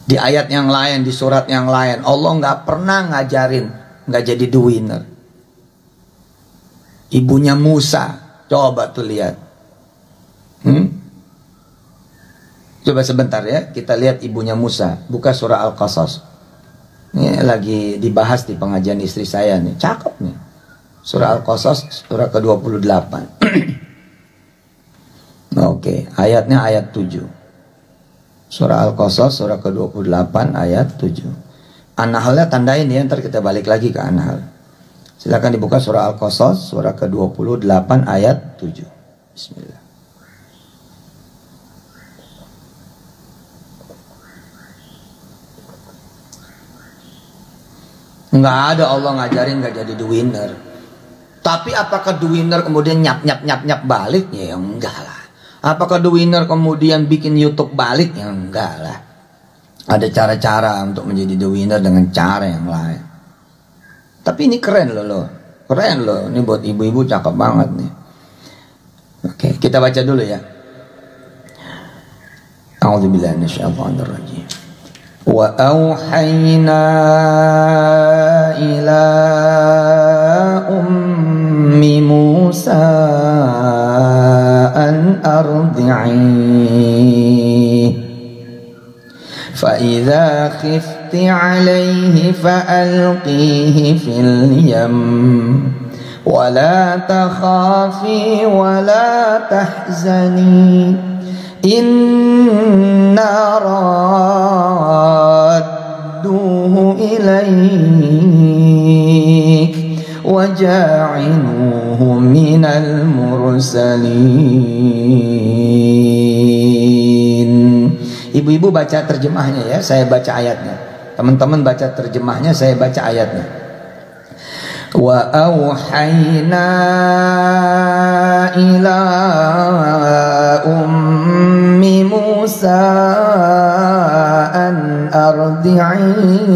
Di ayat yang lain, di surat yang lain, Allah nggak pernah ngajarin nggak jadi the winner. Ibunya Musa, coba tuh lihat. Coba sebentar ya, kita lihat ibunya Musa. Buka surah Al-Qasas. Ini lagi dibahas di pengajian istri saya nih, cakep nih. Surah Al-Qasas, surah ke-28. Oke, ayatnya ayat 7. Surah Al-Qasas, surah ke-28, ayat 7. An-Nahlnya tandain ya, ntar kita balik lagi ke An-Nahl. Silakan dibuka surah Al-Qasas, surah ke-28, ayat 7. Bismillah. Nggak ada Allah ngajarin nggak jadi the winner. Tapi apakah the winner kemudian nyap balik? Ya enggak lah. Apakah the winner kemudian bikin YouTube balik? Ya enggak lah. Ada cara-cara untuk menjadi the winner dengan cara yang lain. Tapi ini keren loh. Keren loh. Ini buat ibu-ibu cakep banget nih. Oke, kita baca dulu ya. A'udzubillahi minasyaitonir rajim. Wa auhayna ila ummi Musa an ardi'i fa idza khifti 'alayhi fa alqihi fil yam wa la takhafi wa la tahzani inna radduhu ilaik wa ja'iluhu minal mursalin. Ibu-ibu baca terjemahnya ya, saya baca ayatnya. Teman-teman baca terjemahnya, saya baca ayatnya. Wa auhayna ila ummi Musa an ardi'i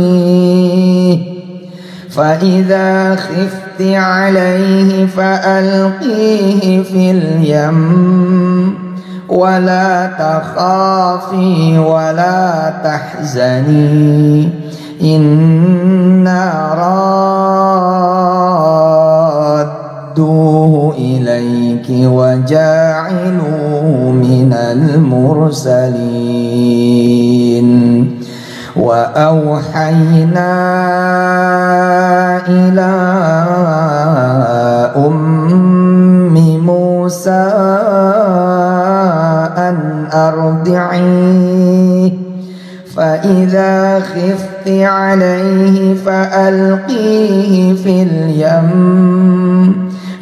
fa idza khifti 'alayhi fa alqihi fil yam wa la takhafi wa la tahzani inna radduhu ilayki wa ja'iluhu minal mursalin. Wa auhayna ila ummi Musa an ardi'i fa idza khifti 'alayhi fa alqihi fil yam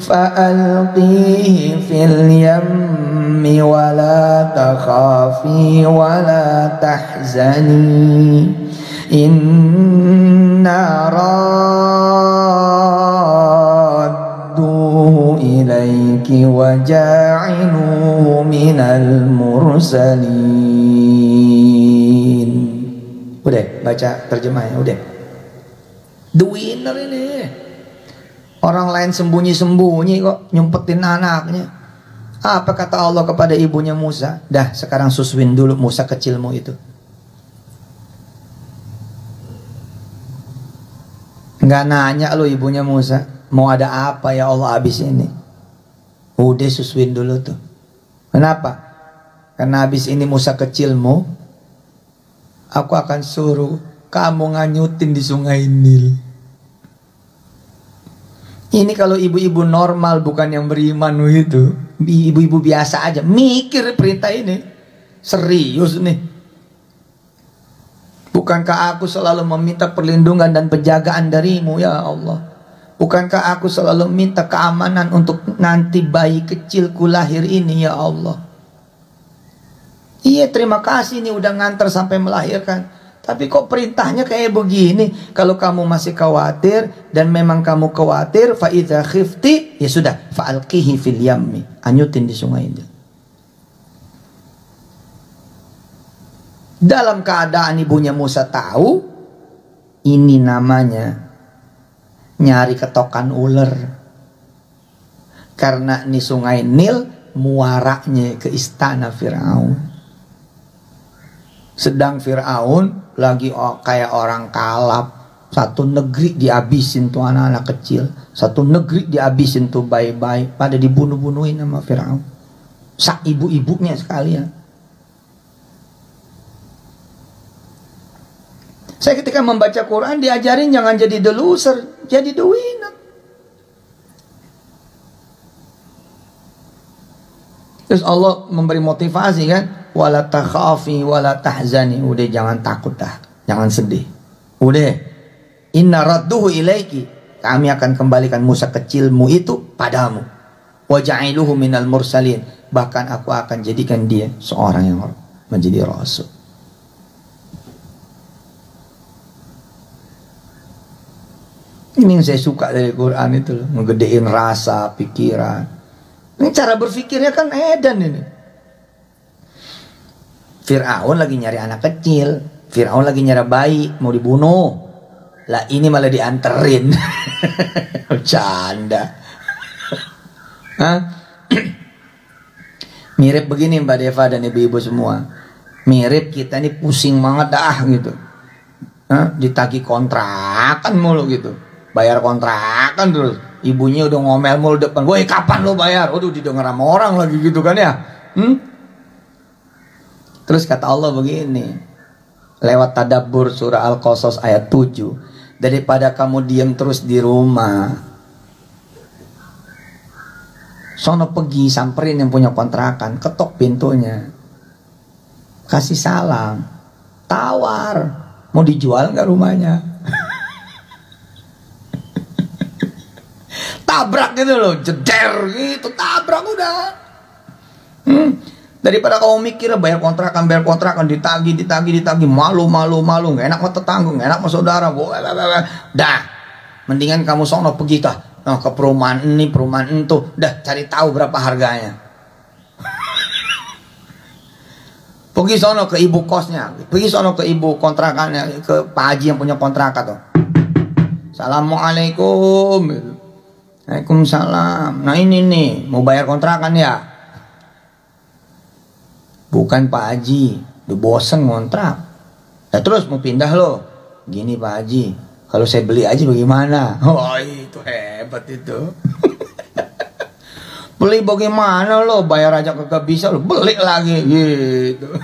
فألقيه في اليم ولا تخافي ولا تحزني إنا رادوه إليك وجاعلوه من المرسلين. Udah baca terjemahnya, udah. The winner ini. Orang lain sembunyi-sembunyi kok nyumpetin anaknya. Apa kata Allah kepada ibunya Musa? Dah sekarang susuin dulu Musa kecilmu itu. Nggak nanya lo ibunya Musa, mau ada apa ya Allah abis ini? Udah susuin dulu tuh. Kenapa? Karena abis ini Musa kecilmu, aku akan suruh kamu nganyutin di sungai Nil. Ini kalau ibu-ibu normal, bukan yang beriman itu, ibu-ibu biasa aja mikir perintah ini. Serius nih. Bukankah aku selalu meminta perlindungan dan penjagaan darimu ya Allah? Bukankah aku selalu minta keamanan untuk nanti bayi kecilku lahir ini ya Allah? Iya, terima kasih nih udah nganter sampai melahirkan. Tapi kok perintahnya kayak begini? Kalau kamu masih khawatir dan memang kamu khawatir, fa idza khifti, ya sudah, fa alqihi fil yammi, anyutin di sungai itu. Dalam keadaan ibunya Musa tahu, ini namanya nyari ketokan ular. Karena ini sungai Nil muaranya ke istana Fir'aun. Sedang Fir'aun lagi kayak orang kalap. Satu negeri dihabisin tuh anak-anak kecil, satu negeri dihabisin tuh bayi-bayi, pada dibunuh-bunuhin sama Firaun. Sak ibu-ibunya sekalian. Saya ketika membaca Quran diajarin jangan jadi the loser, jadi the winner. Terus Allah memberi motivasi kan, wala takhafi wala tahzani, udah jangan takut dah, jangan sedih. Udah, inna radduhu ilaiki, kami akan kembalikan Musa kecilmu itu padamu. Wa ja'iluhu minal mursalin, bahkan aku akan jadikan dia seorang yang menjadi rasul. Ini yang saya suka dari Quran itu loh, ngegedein rasa, pikiran. Ini cara berpikirnya kan edan ini. Fir'aun lagi nyari anak kecil, Fir'aun lagi nyari bayi, mau dibunuh. Lah ini malah dianterin. Bercanda. Mirip begini Mbak Deva dan ibu-ibu semua. Mirip kita ini pusing banget dah gitu. Ditagih kontrakan mulu gitu. Bayar kontrakan terus. Ibunya udah ngomel mulu depan. Woi kapan lo bayar? Waduh didengar sama orang lagi gitu kan ya. Terus kata Allah begini. Lewat tadabbur surah Al-Qasas ayat 7. Daripada kamu diam terus di rumah, sono pergi samperin yang punya kontrakan, ketok pintunya, kasih salam, tawar, mau dijual nggak rumahnya? Tabrak gitu loh, jeder gitu, tabrak udah. Daripada kamu mikir bayar kontrakan, ditagih, malu, nggak enak sama tetangga, nggak enak sama saudara, dah, mendingan kamu sono pergi dah, ke perumahan ini, perumahan itu, dah cari tahu berapa harganya. Pergi sono ke ibu kosnya, pergi sono ke ibu kontrakannya, ke Pak Haji yang punya kontrakan tuh. Assalamualaikum, Waalaikumsalam. Nah ini nih, mau bayar kontrakan ya? Bukan Pak Haji, udah bosen ngontrak. Nah terus mau pindah lo. Gini Pak Haji, kalau saya beli aja bagaimana? Oh itu hebat itu. Beli bagaimana lo? Bayar aja kagak bisa lo, beli lagi gitu.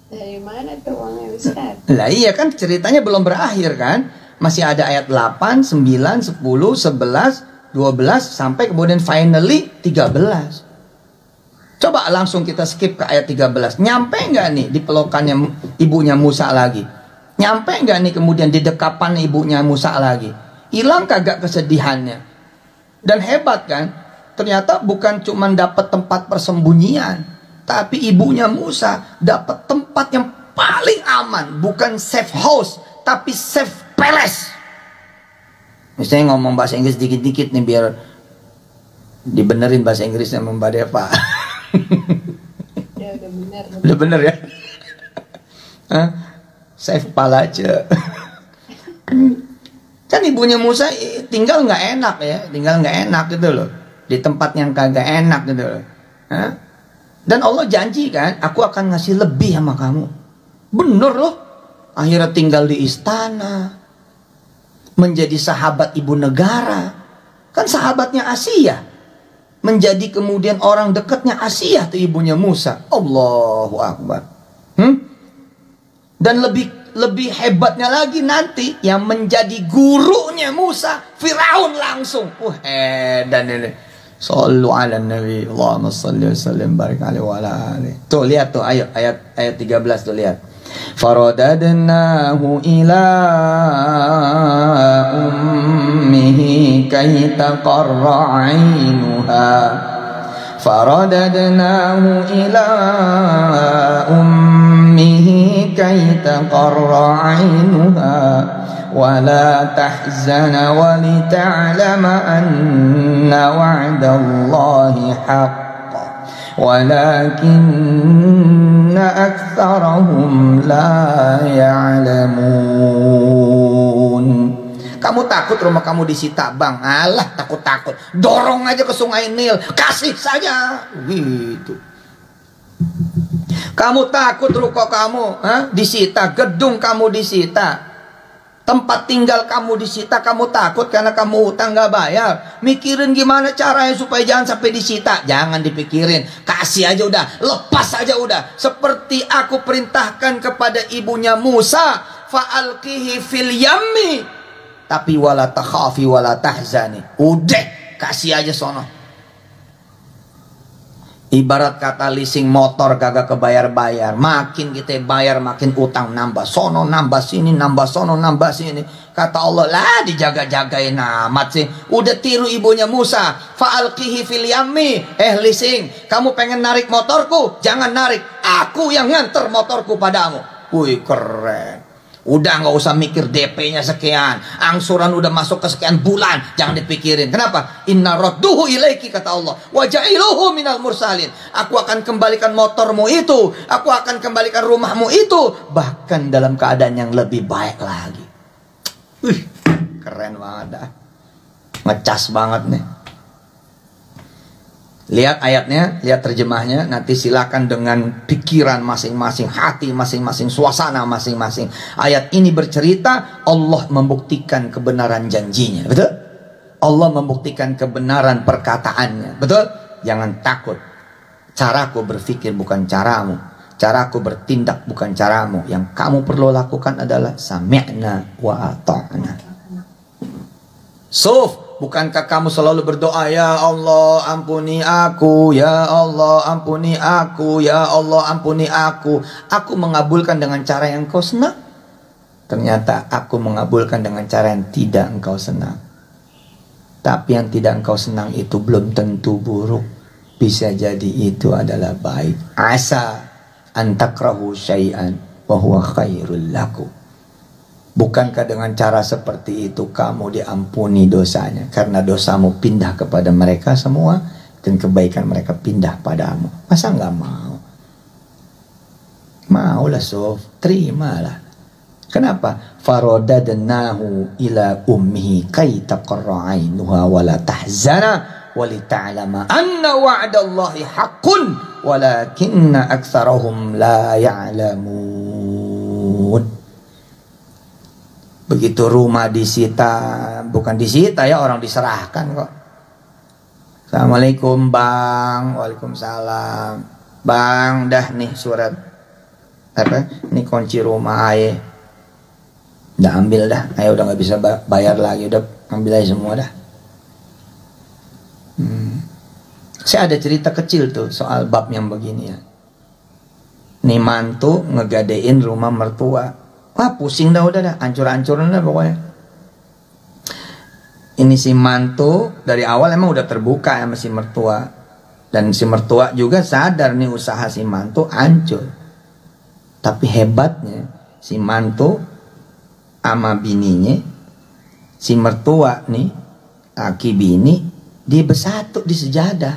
Dari mana tuh uangnya Ustaz? Lah iya kan ceritanya belum berakhir kan? Masih ada ayat 8, 9, 10, 11, 12 sampai kemudian finally 13. Coba langsung kita skip ke ayat 13. Nyampe nggak nih di pelukannya ibunya Musa lagi? Nyampe nggak nih kemudian di dekapan ibunya Musa lagi? Hilang kagak kesedihannya? Dan hebat kan? Ternyata bukan cuma dapat tempat persembunyian, tapi ibunya Musa dapat tempat yang paling aman. Bukan safe house, tapi safe palace. Misalnya ngomong bahasa Inggris dikit-dikit nih biar dibenerin bahasa Inggrisnya Mbak Deva. Ya, udah bener ya. Safe pala aja. Kan ibunya Musa tinggal nggak enak ya, tinggal nggak enak gitu loh, di tempat yang kagak enak gitu loh. Dan Allah janji kan, aku akan ngasih lebih sama kamu. Bener loh. Akhirnya tinggal di istana, menjadi sahabat ibu negara, kan sahabatnya Asia. Menjadi kemudian orang dekatnya Asia tuh ibunya Musa. Allahu Akbar. Dan lebih hebatnya lagi nanti yang menjadi gurunya Musa, Firaun langsung. Dan ini. Sallu ala Nabi, Allahumma salli wa sallim barik alaihi wa ala alihi. Tuh lihat tuh ayat 13 tuh lihat. Faradadnahu ila ummihi kay taqarra 'ainuha. Faradadnahu ila ummihi kay taqarra 'ainuha wa la tahzana wa lita'lama anna wa'dallahi haqq. Walakinna aktsarahum la ya'lamun. Kamu takut rumah kamu disita, Bang? Alah, takut-takut. Dorong aja ke Sungai Nil, kasih saja. Gitu. Kamu takut ruko kamu disita, gedung kamu disita, tempat tinggal kamu disita, kamu takut karena kamu utang gak bayar. Mikirin gimana caranya supaya jangan sampai disita. Jangan dipikirin, kasih aja udah, lepas aja udah. Seperti aku perintahkan kepada ibunya Musa, fa'alqihi fil yammi, tapi wala takhafi wala tahzani. Udah, kasih aja sono. Ibarat kata leasing motor kagak kebayar-bayar. Makin kita bayar makin utang nambah. Sono nambah sini, nambah sono nambah sini. Kata Allah, lah dijaga-jagain amat sih. Udah tiru ibunya Musa. Fa'alqihi fil yammi. Leasing, kamu pengen narik motorku? Jangan narik, aku yang nganter motorku padamu. Wih, keren. Udah nggak usah mikir DP-nya sekian, angsuran udah masuk ke sekian bulan, jangan dipikirin. Kenapa? Inna radduhu ilaiki, kata Allah, wa ja'iluhu minal mursalin. Aku akan kembalikan motormu itu, aku akan kembalikan rumahmu itu, bahkan dalam keadaan yang lebih baik lagi. Keren banget dah, ngecas banget nih. Lihat ayatnya, lihat terjemahnya. Nanti silakan dengan pikiran masing-masing, hati masing-masing, suasana masing-masing. Ayat ini bercerita Allah membuktikan kebenaran janjinya, betul? Allah membuktikan kebenaran perkataannya, betul? Jangan takut. Caraku berpikir bukan caramu, caraku bertindak bukan caramu. Yang kamu perlu lakukan adalah sami'na wa ata'na. Bukankah kamu selalu berdoa, ya Allah ampuni aku, ya Allah ampuni aku, ya Allah ampuni aku. Aku mengabulkan dengan cara yang kau senang. Ternyata aku mengabulkan dengan cara yang tidak engkau senang. Tapi yang tidak engkau senang itu belum tentu buruk. Bisa jadi itu adalah baik. Asa antakrahu syai'an wa huwa khairul lakum. Bukankah dengan cara seperti itu kamu diampuni dosanya? Karena dosamu pindah kepada mereka semua, dan kebaikan mereka pindah padamu. Masa nggak mau? Maulah Sof, terimalah. Kenapa? Faradadnahu ila ummihi kay taqarra 'ainuha wa la tahzana wa li ta'lama anna wa'dallahi haqqun walakinna aktsarahum la ya'lamun. Begitu rumah disita, bukan disita ya, orang diserahkan kok. Assalamualaikum bang. Waalaikumsalam bang, dah nih surat apa, ini kunci rumah aye, udah ambil dah, ayo udah nggak bisa bayar lagi, udah ambil aja semua dah. Saya ada cerita kecil tuh soal bab yang begini ya. Nih mantu ngegadein rumah mertua. Wah pusing dah, udah dah, hancur-hancuran dah pokoknya. Ini si mantu dari awal emang udah terbuka sama si mertua. Dan si mertua juga sadar nih usaha si mantu hancur. Tapi hebatnya si mantu sama bininya, si mertua nih, laki bini, dia bersatu di sejadah.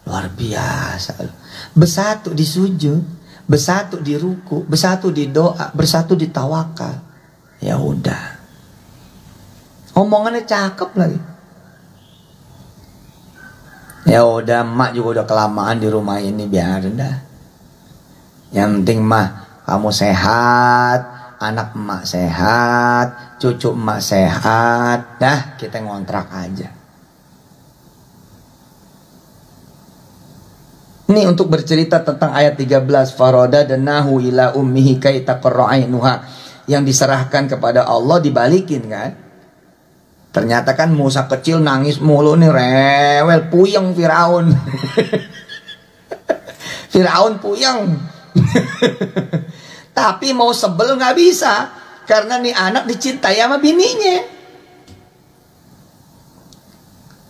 Luar biasa. Bersatu di sujud, bersatu di ruku, bersatu di doa, bersatu di tawakal. Ya udah, omongannya cakep lagi. Ya udah, emak juga udah kelamaan di rumah ini, biarin dah. Yang penting mah kamu sehat, anak emak sehat, cucu emak sehat, dah kita ngontrak aja. Ini untuk bercerita tentang ayat 13, faradadnahu ila ummihi kay taqarra 'ainuha, yang diserahkan kepada Allah dibalikin kan. Ternyata kan Musa kecil nangis mulu nih, rewel, puyeng Firaun. Firaun puyeng. Tapi mau sebel nggak bisa, karena nih anak dicintai sama bininya.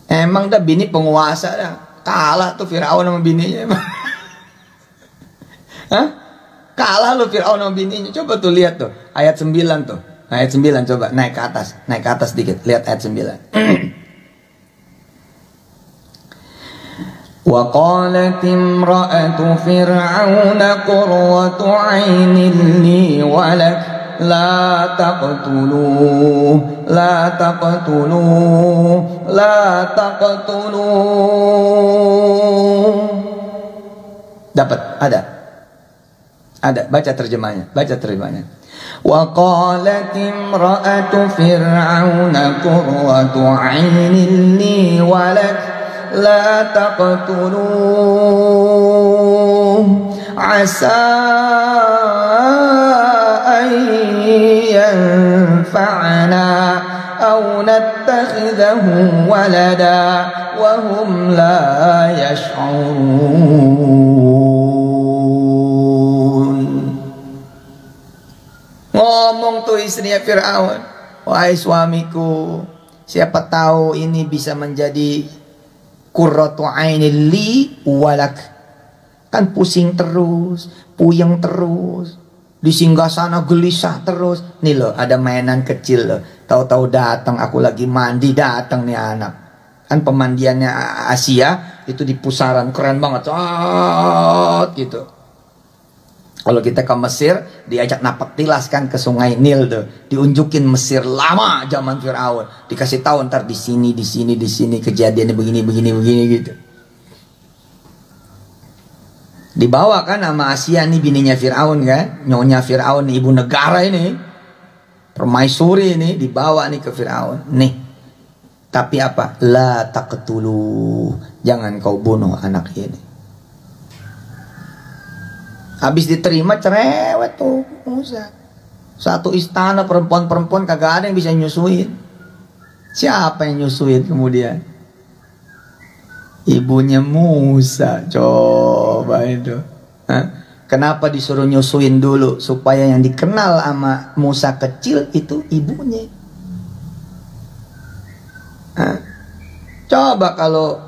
Emang dah bini penguasa dah. Kalah tuh Firaun sama bininya. Hah? Kalah lu Firaun sama bininya. Coba tuh lihat tuh ayat 9 tuh. Ayat 9 coba naik ke atas dikit. Lihat ayat 9. Wa qalat imra'atu fir'auna qurratu 'ainin li wa lak la taqtuluhu la taqtuluhu la taqtuluhu. Dapat? Ada? Ada, baca terjemahnya, baca terjemahnya. Wa qalat imra'atu fir'auna qurratu 'ainin li wa lak la taqtuluhu 'asa an yanfa'ana aw nattakhidahu walada wa hum la yash'urun. Ngomong tuh istrinya Fir'aun, wahai suamiku, siapa tahu ini bisa menjadi qurratu 'ainil li walak. Kan pusing terus, puyeng terus, di singgasana gelisah terus. Nih loh, ada mainan kecil loh. Tahu-tahu datang, aku lagi mandi, datang nih anak. Kan pemandiannya Asia itu di pusaran, keren banget, gitu. Kalau kita ke Mesir, diajak napak tilas kan ke sungai Nil tuh, diunjukin Mesir lama zaman Firaun, dikasih tahu ntar di sini kejadiannya begini gitu. Dibawa kan sama Asia nih bininya Firaun kan, nyonya Firaun, ibu negara ini, permaisuri ini, dibawa nih ke Firaun. Nih, tapi apa? La taqtulu, jangan kau bunuh anak ini. Habis diterima cerewet tuh Musa. Satu istana perempuan-perempuan kagak ada yang bisa nyusuin. Siapa yang nyusuin kemudian? Ibunya Musa. Coba itu. Hah? Kenapa disuruh nyusuin dulu? Supaya yang dikenal sama Musa kecil itu ibunya. Hah? Coba kalau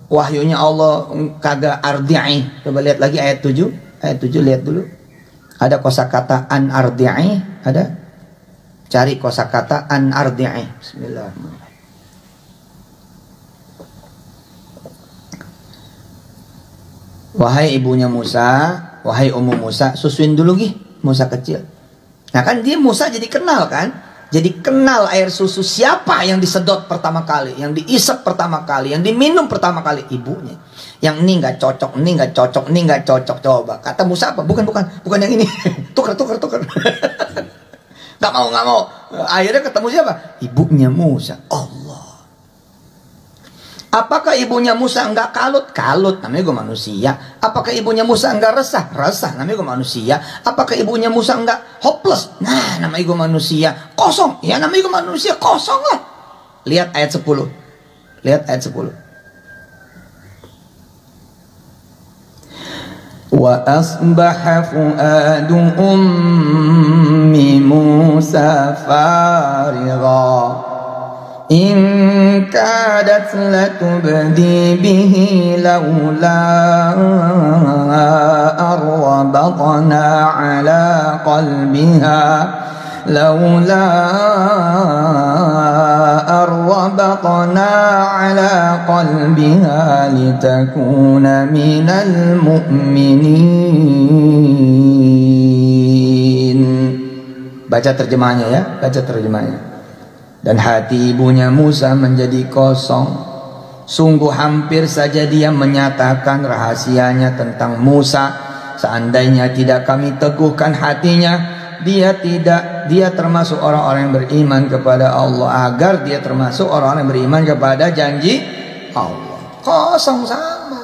wahyunya Allah kagak ardi'i. Coba lihat lagi ayat 7. Ayat 7 lihat dulu. Ada kosakata an ardi'i, ada? Cari kosakata an ardi'i. Bismillahirrahmanirrahim. Wahai ibunya Musa, wahai ummu Musa, susuin dulu gih Musa kecil. Nah kan dia Musa jadi kenal kan? Jadi kenal air susu siapa yang disedot pertama kali, yang diisep pertama kali, yang diminum pertama kali, ibunya. Yang ini nggak cocok, ini nggak cocok, ini nggak cocok. Coba kata Musa apa? Bukan yang ini. Tuker. Nggak mau. Akhirnya ketemu siapa? Ibunya Musa. Allah. Apakah ibunya Musa enggak kalut? Kalut, namanya gue manusia. Apakah ibunya Musa enggak resah? Resah, namanya gue manusia. Apakah ibunya Musa enggak hopeless? Nah, namanya gue manusia. Kosong, ya namanya gue manusia. Kosong lah. Lihat ayat 10. Lihat ayat 10. Wa asbaha fuadu ummi Musa farigha in kadat latubdi bihi laula arwabatna ala qalbiha laula arwabatna ala qalbiha litakuna minal mu'minin. Baca terjemahnya ya, baca terjemahnya. Dan hati ibunya Musa menjadi kosong. Sungguh hampir saja dia menyatakan rahasianya tentang Musa. Seandainya tidak kami teguhkan hatinya, dia termasuk orang-orang yang beriman kepada Allah, agar dia termasuk orang-orang yang beriman kepada janji Allah. Kosong sama.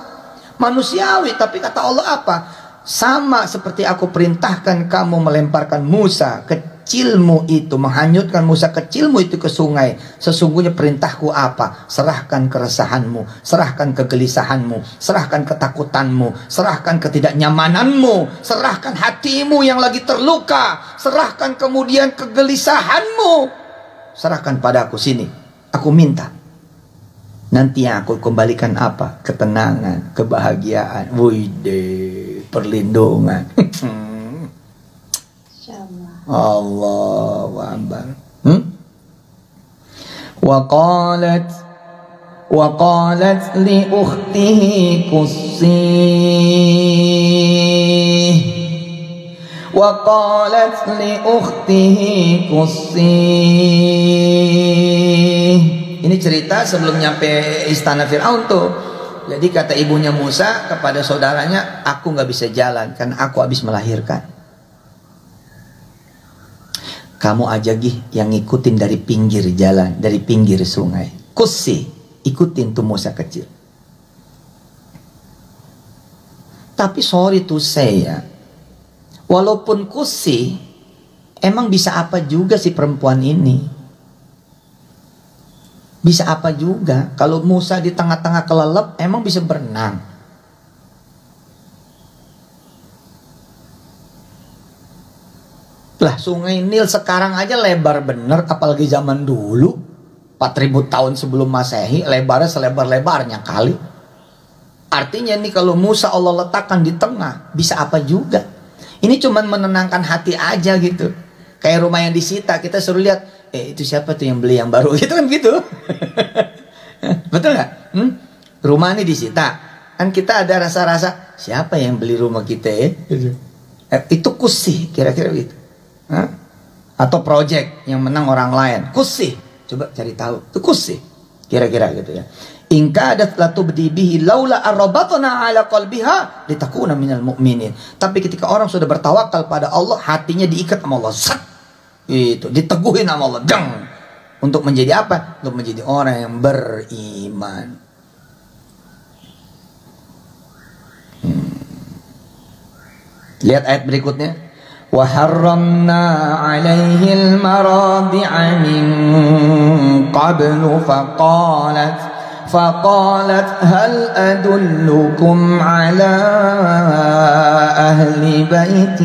Manusiawi, tapi kata Allah apa? Sama seperti aku perintahkan kamu melemparkan Musa kecilmu itu, menghanyutkan Musa kecilmu itu ke sungai. Sesungguhnya perintahku apa? Serahkan keresahanmu, serahkan kegelisahanmu, serahkan ketakutanmu, serahkan ketidaknyamananmu, serahkan hatimu yang lagi terluka, serahkan kemudian kegelisahanmu, serahkan padaku. Sini, aku minta. Nanti yang aku kembalikan apa? Ketenangan, kebahagiaan, wih, perlindungan. Allahu Akbar. Wa qalat li ukhtihi qussih. Wa qalat li ukhtihi qussih. Ini cerita sebelum nyampe istana Fir'aun tuh. Jadi kata ibunya Musa kepada saudaranya, aku nggak bisa jalan karena aku habis melahirkan. Kamu aja Gih yang ngikutin dari pinggir jalan, dari pinggir sungai. Kusi, ikutin tuh Musa kecil. Tapi sorry to say ya, walaupun kusi, emang bisa apa juga si perempuan ini? Bisa apa juga? Kalau Musa di tengah-tengah kelelep, emang bisa berenang? Lah sungai Nil sekarang aja lebar bener, apalagi zaman dulu 4000 tahun sebelum Masehi, lebarnya selebar-lebarnya kali. Artinya nih kalau Musa Allah letakkan di tengah, bisa apa juga? Ini cuman menenangkan hati aja gitu. Kayak rumah yang disita, kita suruh lihat, itu siapa tuh yang beli yang baru gitu kan gitu. Betul nggak? Rumah ini disita, kan kita ada rasa-rasa siapa yang beli rumah kita ya? Itu kusi kira-kira gitu. Atau project yang menang orang lain, kusi. Coba cari tahu, itu kusi kira-kira gitu ya. In kadat latubdi bihi laula arrabatna ala qalbiha litakuna minal mu'minin. Tapi ketika orang sudah bertawakal pada Allah, hatinya diikat sama Allah. Set. Itu diteguhin sama Allah. Dang. Untuk menjadi apa? Untuk menjadi orang yang beriman. Lihat ayat berikutnya. Wa harramna 'alaihi al-maradi'a min qablu فقالت هل أدلكم على أهل بيت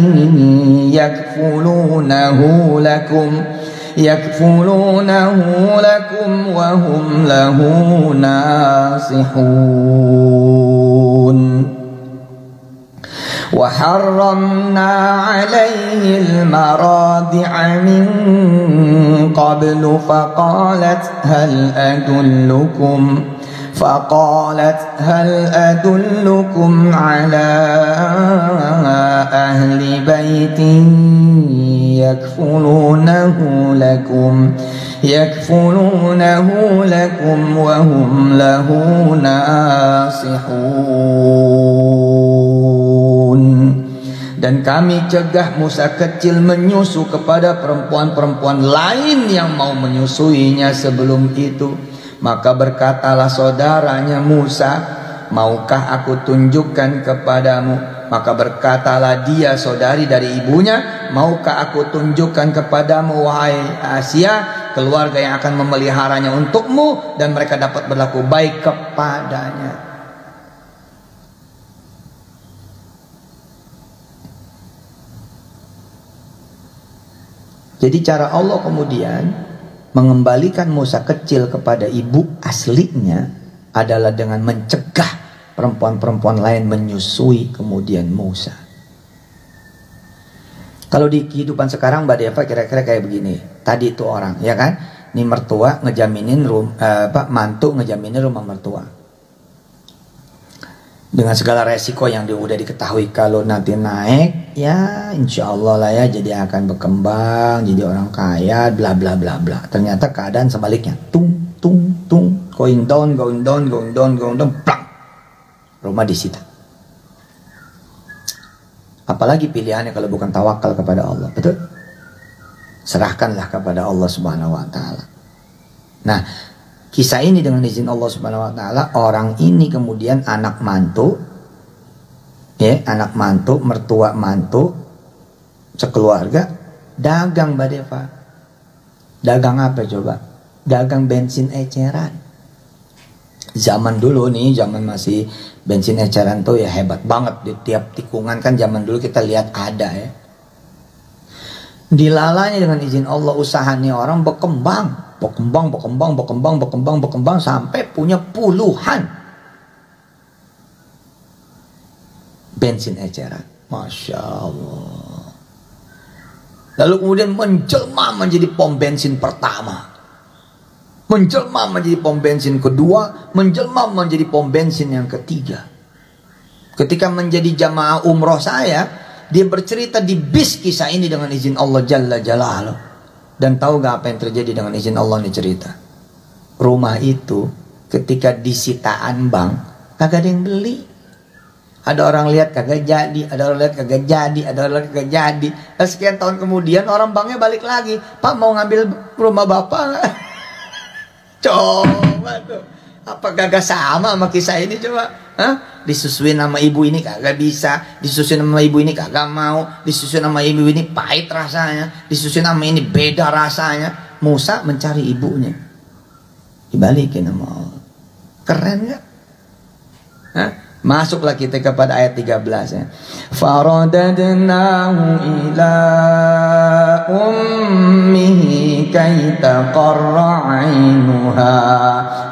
يكفلونه لكم وهم له ناصحون وحرمنا عليه المراضع من قبل فقالت هل أدلكم على أهل بيت يكفلونه لكم وهم له ناصحون. Dan kami cegah Musa kecil menyusu kepada perempuan-perempuan lain yang mau menyusuinya sebelum itu. Maka berkatalah saudaranya Musa, maukah aku tunjukkan kepadamu? Maka berkatalah dia, saudari dari ibunya, maukah aku tunjukkan kepadamu wahai Asia, keluarga yang akan memeliharanya untukmu dan mereka dapat berlaku baik kepadanya. Jadi cara Allah kemudian mengembalikan Musa kecil kepada ibu aslinya adalah dengan mencegah perempuan-perempuan lain menyusui kemudian Musa. Kalau di kehidupan sekarang Mbak Deva kira-kira kayak begini. Tadi itu orang, ya kan? Ini mertua ngejaminin mantu ngejaminin rumah mertua. Dengan segala resiko yang udah diketahui kalau nanti naik, ya insya Allah lah ya jadi akan berkembang, jadi orang kaya, bla bla bla bla. Ternyata keadaan sebaliknya, tung tung tung, going down, plak, rumah disita. Apalagi pilihannya kalau bukan tawakal kepada Allah, betul? Serahkanlah kepada Allah Subhanahu Wa Taala. Nah, kisah ini dengan izin Allah Subhanahu Wa Taala, orang ini kemudian anak mantu, mertua mantu, sekeluarga dagang Mbak Deva. Dagang apa coba? Dagang bensin eceran. Zaman dulu nih, zaman masih bensin eceran tuh ya hebat banget. Di tiap tikungan kan zaman dulu kita lihat ada ya. Dilalanya dengan izin Allah usahanya orang berkembang sampai punya puluhan bensin eceran. Masya Allah. Lalu kemudian menjelma menjadi pom bensin pertama, menjelma menjadi pom bensin kedua, menjelma menjadi pom bensin yang ketiga. Ketika menjadi jamaah umroh saya, dia bercerita di bis kisah ini dengan izin Allah Jalla Jalaluh. Dan tahu gak apa yang terjadi dengan izin Allah ini cerita? Rumah itu ketika disitaan bank, kagak ada yang beli. Ada orang lihat kagak jadi, ada orang lihat kagak jadi, ada orang lihat kagak jadi. Sekian tahun kemudian orang banknya balik lagi, Pak mau ngambil rumah bapak nggak? Coba tuh, apa kagak sama kisah ini coba? Hah? Disusuin sama ibu ini kagak bisa, disusuin sama ibu ini kagak mau, disusuin sama ibu ini pahit rasanya, disusuin sama ini beda rasanya. Musa mencari ibunya, dibalikin sama Allah. Keren gak? Hah? Masuklah kita kepada ayat 13 ya. Faradadnahu ila ummihi kay taqarra 'ainuha.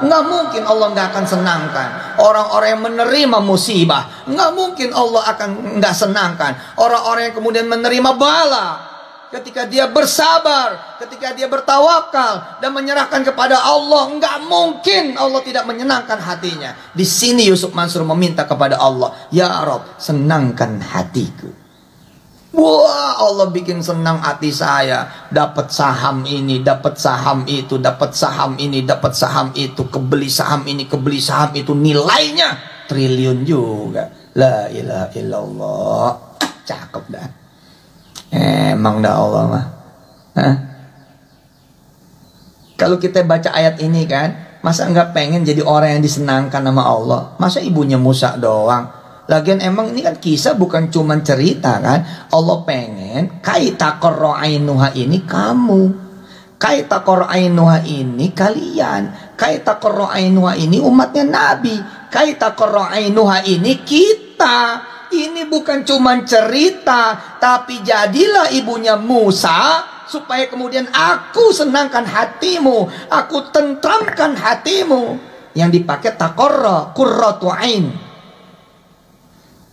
Enggak mungkin Allah enggak akan senangkan orang-orang yang menerima musibah. Enggak mungkin Allah akan enggak senangkan orang-orang yang kemudian menerima bala. Ketika dia bersabar, ketika dia bertawakal dan menyerahkan kepada Allah, enggak mungkin Allah tidak menyenangkan hatinya. Di sini Yusuf Mansur meminta kepada Allah, ya Rob, senangkan hatiku. Wah, Allah bikin senang hati saya. Dapat saham ini, dapat saham itu, dapat saham ini, dapat saham itu, kebeli saham ini, kebeli saham itu, nilainya triliun juga. La ilaha illallah. Cakep dah. Emang dah Allah mah. Kalau kita baca ayat ini kan, masa enggak pengen jadi orang yang disenangkan sama Allah? Masa ibunya Musa doang? Lagian emang ini kan kisah, bukan cuma cerita kan? Allah pengen kaita qarra'ainuha ini kamu, kaita qarra'ainuha ini kalian, kaita qarra'ainuha ini umatnya Nabi, kaita qarra'ainuha ini kita. Ini bukan cuma cerita, tapi jadilah ibunya Musa supaya kemudian aku senangkan hatimu, aku tentramkan hatimu. Yang dipakai taqarra, qurratu ain.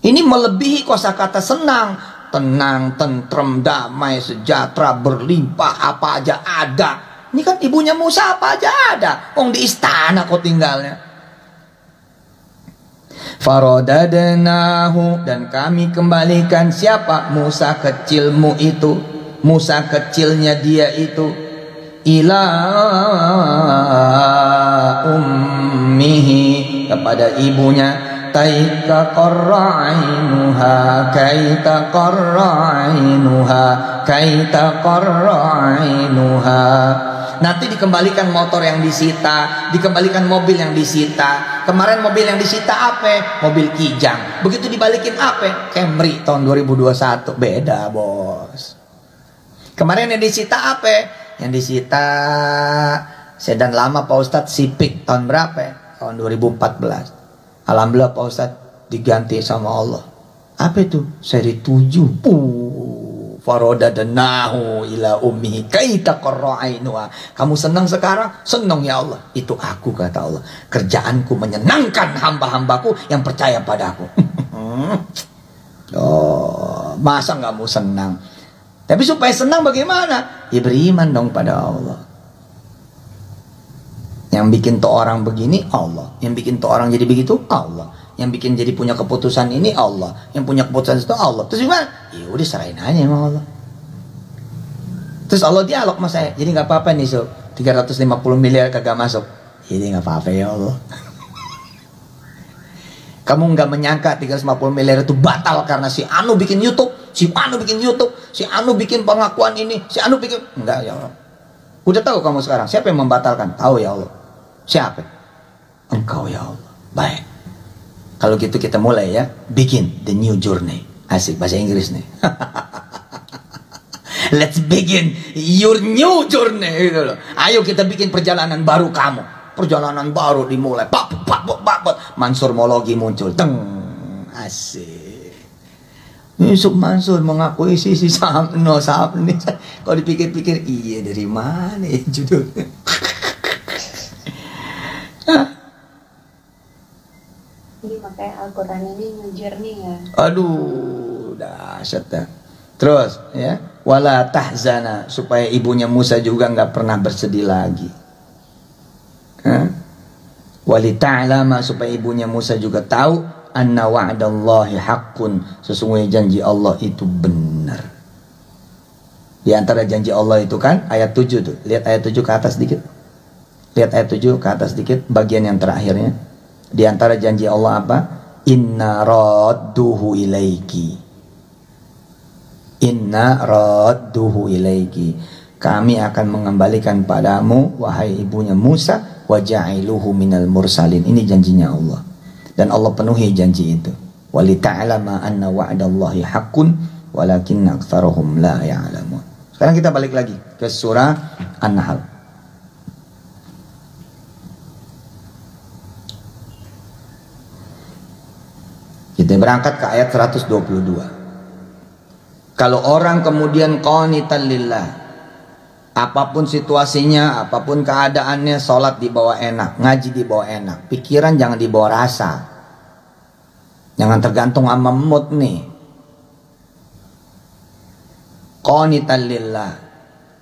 Ini melebihi kosakata senang, tenang, tentrem, damai, sejahtera, berlimpah, apa aja ada. Ini kan ibunya Musa apa aja ada. Di istana kok tinggalnya. Faradadnahu, dan kami kembalikan siapa? Musa kecilmu itu, Musa kecilnya dia itu, ila ummihi, kepada ibunya, kaita qarra'ainuha, kaita qarra'ainuha, kaita qarra'ainuha. Nanti dikembalikan motor yang disita, dikembalikan mobil yang disita. Kemarin mobil yang disita apa? Mobil Kijang. Begitu dibalikin apa? Camry tahun 2021. Beda bos. Kemarin yang disita apa? Yang disita sedan lama Pak Ustadz, Civic tahun berapa? Tahun 2014. Alhamdulillah Pak Ustadz diganti sama Allah. Apa itu? Seri 7. Faradadnahu ila ummihi kaita qarra'ainuha. Kamu senang sekarang? Senang ya Allah. Itu aku, kata Allah. Kerjaanku menyenangkan hamba-hambaku yang percaya padaku. Masa nggak mau senang? Tapi supaya senang bagaimana? Ya beriman dong pada Allah. Yang bikin tuh orang begini Allah. Yang bikin tuh orang jadi begitu Allah. Yang bikin jadi punya keputusan ini Allah. Yang punya keputusan itu Allah. Terus gimana? Ya udah serahin aja sama Allah. Terus Allah dialog sama saya. Jadi gak apa-apa nih so, 350 miliar kagak masuk. Jadi gak apa-apa ya Allah. Kamu gak menyangka 350 miliar itu batal karena si Anu bikin YouTube, si Anu bikin YouTube, si Anu bikin pengakuan ini, si Anu bikin... Enggak ya Allah. Udah tahu kamu sekarang siapa yang membatalkan? Tahu ya Allah. Siapa? Engkau ya Allah. Baik. Kalau gitu kita mulai ya, bikin the new journey. Asik bahasa Inggris nih. Let's begin your new journey gitu loh. Ayo kita bikin perjalanan baru kamu. Perjalanan baru dimulai. Pak. Mansur Mologi muncul. Teng. Asik. Yusuf Mansur mengakui sisi saham nih. Kalau dipikir-pikir, iya dari mana ya judulnya? Jadi makanya Al-Quran ini ngejernih ya. Aduh, dahsyat dah. Terus ya, wala tahzana, supaya ibunya Musa juga nggak pernah bersedih lagi. Wali ta'lama, supaya ibunya Musa juga tahu anna wa'dallahi haqqun, sesungguhnya janji Allah itu benar. Di antara janji Allah itu kan ayat 7 tuh. Lihat ayat 7 ke atas dikit. Lihat ayat 7 ke atas dikit, bagian yang terakhirnya. Di antara janji Allah apa? Inna radduhu ilaiki. Inna radduhu ilaiki. Kami akan mengembalikan padamu, wahai ibunya Musa, wa ja'iluhu minal mursalin. Ini janjinya Allah. Dan Allah penuhi janji itu. Wa lita'lama anna wa'dallahi haqqun walakinna aktsarahum la ya'lamun. Sekarang kita balik lagi ke surah An-Nahl. Kita berangkat ke ayat 122. Kalau orang kemudian qanitan lillah, apapun situasinya, apapun keadaannya, sholat dibawa enak, ngaji dibawa enak, pikiran jangan dibawa rasa, jangan tergantung sama mood nih. Qanitan lillah,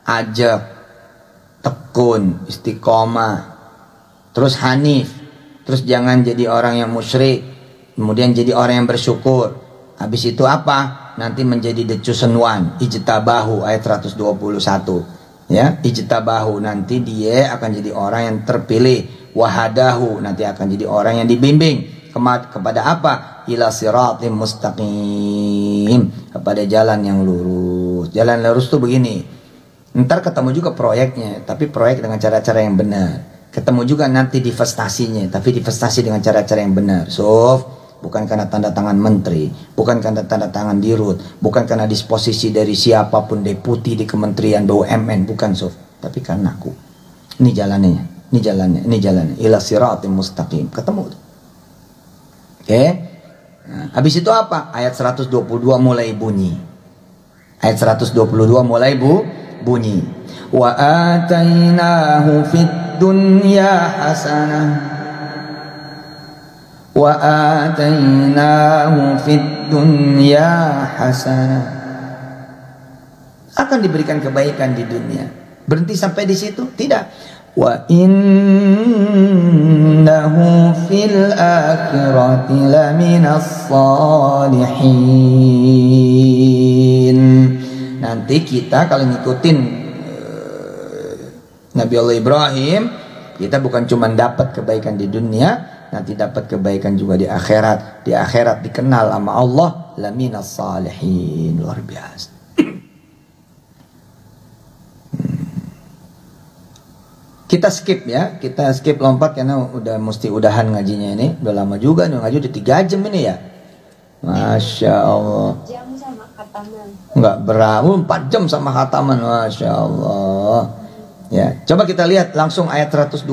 ajak, tekun, istiqomah, terus hanif, terus jangan jadi orang yang musyrik, kemudian jadi orang yang bersyukur. Habis itu apa? Nanti menjadi decusen wan, ijtabahu, ayat 121. Ya, ijtabahu, nanti dia akan jadi orang yang terpilih. Wahadahu, nanti akan jadi orang yang dibimbing. Kepada apa? Ila siratim mustaqim, kepada jalan yang lurus. Jalan lurus tuh begini. Ntar ketemu juga proyeknya, tapi proyek dengan cara-cara yang benar. Ketemu juga nanti divestasinya, tapi divestasi dengan cara-cara yang benar. Bukan karena tanda tangan menteri, bukan karena tanda tangan dirut, bukan karena disposisi dari siapapun deputi di kementerian BUMN, bukan tapi karena aku. Ini jalannya, ini jalannya, ini jalannya. Ila siratim mustaqim. Ketemu tuh. Oke. Nah, habis itu apa? Ayat 122 mulai bunyi. Ayat 122 mulai bunyi. Wa atainahu fid dunya hasanah. Wa atainahu fid dunya hasanah. Akan diberikan kebaikan di dunia. Berhenti sampai di situ? Tidak. Wa innahu fil akhirati laminas salihin. Nanti kita kalau ngikutin Nabi Allah Ibrahim, kita bukan cuma dapat kebaikan di dunia, nanti dapat kebaikan juga di akhirat. Di akhirat dikenal sama Allah laminas salihin. Luar biasa. Kita skip ya, kita skip lompat karena udah mesti udahan ngajinya ini. Udah lama juga nih, ngaji udah 3 jam ini ya. Masya Allah. Jam sama khataman. Enggak berapa, 4 jam sama khataman. Masya Allah. Ya, coba kita lihat langsung ayat 126.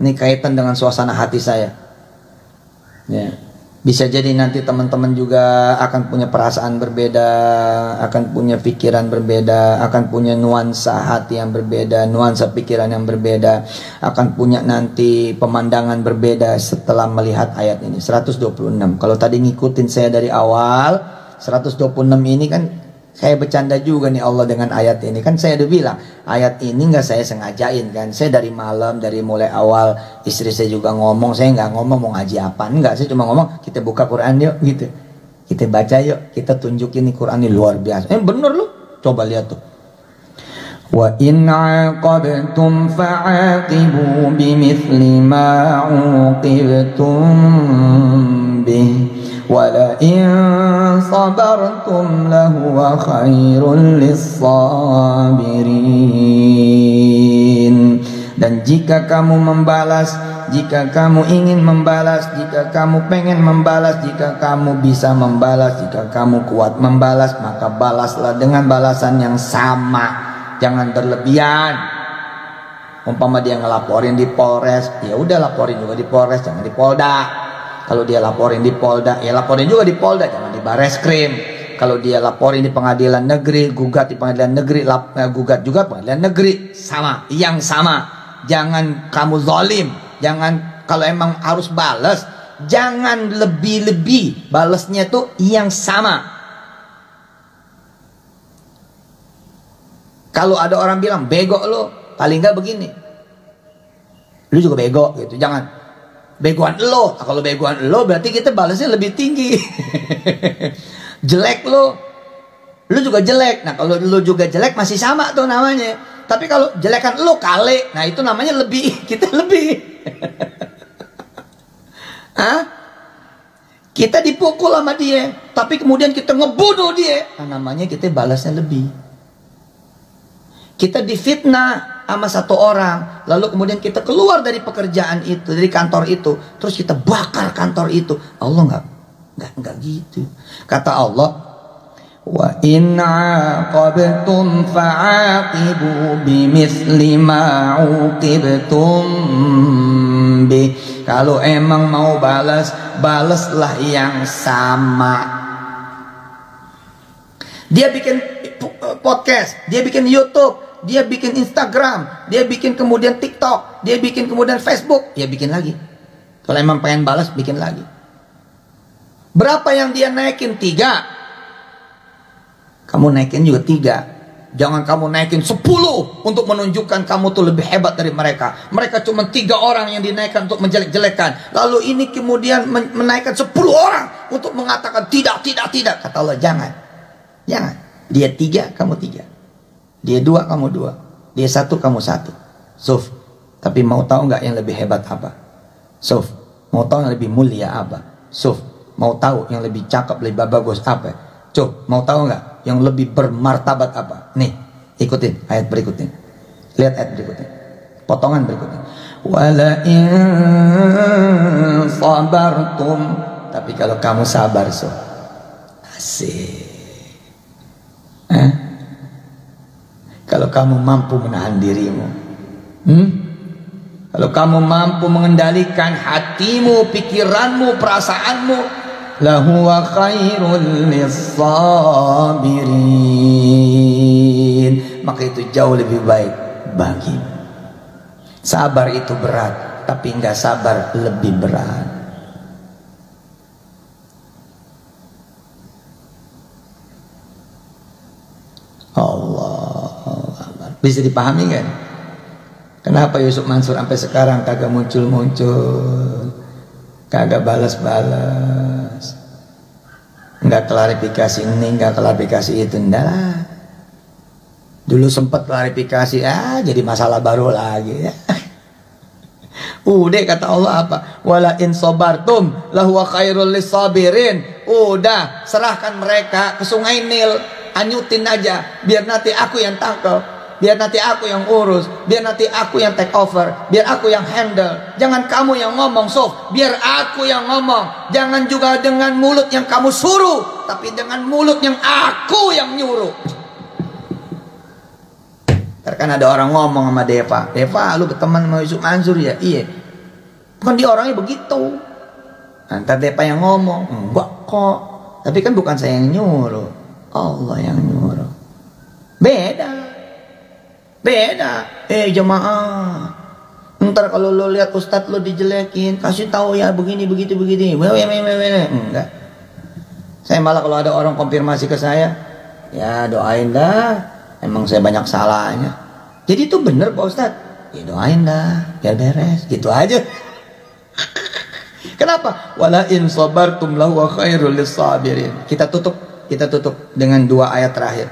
Ini kaitan dengan suasana hati saya. Ya. Bisa jadi nanti teman-teman juga akan punya perasaan berbeda, akan punya pikiran berbeda, akan punya nuansa hati yang berbeda, nuansa pikiran yang berbeda, akan punya nanti pemandangan berbeda setelah melihat ayat ini. 126. Kalau tadi ngikutin saya dari awal, 126 ini kan saya bercanda juga nih Allah dengan ayat ini. Kan saya udah bilang, ayat ini nggak saya sengajain kan. Saya dari malam, dari mulai awal, istri saya juga ngomong, saya nggak ngomong mau ngaji apa. Enggak, saya cuma ngomong, kita buka Quran yuk gitu. Kita baca yuk, kita tunjukin nih Quran ini luar biasa. Bener loh, coba lihat tuh. Wa in 'aqabtum fa'aqibu bimithli ma 'uqibtum bih. وَلَئِن صَبَرْتُمْ لَهُوَ خَيْرٌ لِلصَّابِرِينَ. Dan jika kamu membalas, jika kamu ingin membalas, jika kamu pengen membalas, jika kamu bisa membalas, jika kamu kuat membalas, maka balaslah dengan balasan yang sama. Jangan berlebihan. Umpama dia ngelaporin di Polres, ya udah laporin juga di Polres, jangan di Polda. Kalau dia laporin di Polda, ya laporin juga di Polda, jangan di Bareskrim. Kalau dia laporin di pengadilan negeri, gugat di pengadilan negeri, gugat juga pengadilan negeri, sama, yang sama. Jangan kamu zalim, jangan kalau emang harus balas, jangan lebih-lebih, balasnya tuh yang sama. Kalau ada orang bilang bego lo, paling nggak begini, lu juga bego gitu, jangan. Begoan lo, kalau begoan lo berarti kita balasnya lebih tinggi. Jelek lo, lu juga jelek. Nah kalau lu juga jelek masih sama tuh namanya. Tapi kalau jelekan lo kali, nah itu namanya lebih, kita lebih. Hah? Kita dipukul sama dia, tapi kemudian kita ngebunuh dia. Nah, namanya kita balasnya lebih. Kita difitnah sama satu orang, lalu kemudian kita keluar dari pekerjaan itu, dari kantor itu, terus kita bakar kantor itu. Allah enggak gitu. Kata Allah, wa in 'aqabtum fa'aqibu bimithli ma 'uqibtum bih. Kalau emang mau balas, balaslah yang sama. Dia bikin podcast, dia bikin YouTube, dia bikin Instagram, dia bikin kemudian TikTok, dia bikin kemudian Facebook, ya bikin lagi. Kalau emang pengen balas, bikin lagi. Berapa yang dia naikin? 3. Kamu naikin juga 3. Jangan kamu naikin 10 untuk menunjukkan kamu tuh lebih hebat dari mereka. Mereka cuma 3 orang yang dinaikkan untuk menjelek-jelekan. Lalu ini kemudian menaikkan 10 orang untuk mengatakan tidak. Kata Allah, jangan. Dia 3, kamu 3. Dia 2, kamu 2. Dia 1, kamu 1. Suf. Tapi mau tahu nggak yang lebih hebat apa? Suf. Mau tahu yang lebih mulia apa? Suf. Mau tahu yang lebih cakep, lebih bagus apa? Cuk, mau tahu nggak yang lebih bermartabat apa? Nih, ikutin ayat berikutnya. Lihat ayat berikutnya. Potongan berikutnya. Wala in sabartum. Tapi kalau kamu sabar, so. Asik. Kalau kamu mampu menahan dirimu, kalau kamu mampu mengendalikan hatimu, pikiranmu, perasaanmu, lahuwa khairul lissabirin, maka itu jauh lebih baik bagimu. Sabar itu berat, tapi enggak sabar lebih berat. Allah, bisa dipahami kan? Kenapa Yusuf Mansur sampai sekarang kagak muncul-muncul, kagak balas-balas, nggak klarifikasi ini, nggak klarifikasi itu, enggak lah. Dulu sempat klarifikasi, jadi masalah baru lagi ya. Udah kata Allah apa? Wala in sabartum lahuwa khairul lissabirin. Udah, serahkan mereka ke Sungai Nil, anyutin aja, biar nanti aku yang tangkap, biar nanti aku yang urus, biar nanti aku yang take over, biar aku yang handle. Jangan kamu yang ngomong, Sof, biar aku yang ngomong. Jangan juga dengan mulut yang kamu suruh, tapi dengan mulut yang aku yang nyuruh. Terkan ada orang ngomong sama Deva, lu berteman sama Yusuf Mansur ya? Iya. Bukan dia orangnya begitu. Ntar Deva yang ngomong, enggak kok. Tapi kan bukan saya yang nyuruh, Allah yang nyuruh. Beda. Jemaah, ntar kalau lo lihat ustadz lo dijelekin, kasih tahu ya begini begitu begini. Enggak. Saya malah kalau ada orang konfirmasi ke saya, ya doain dah, emang saya banyak salahnya. Jadi itu bener Pak Ustadz, ya doain dah biar beres, gitu aja. Kenapa? Wala in sabartum lahu khairul lissabirin. Kita tutup dengan 2 ayat terakhir.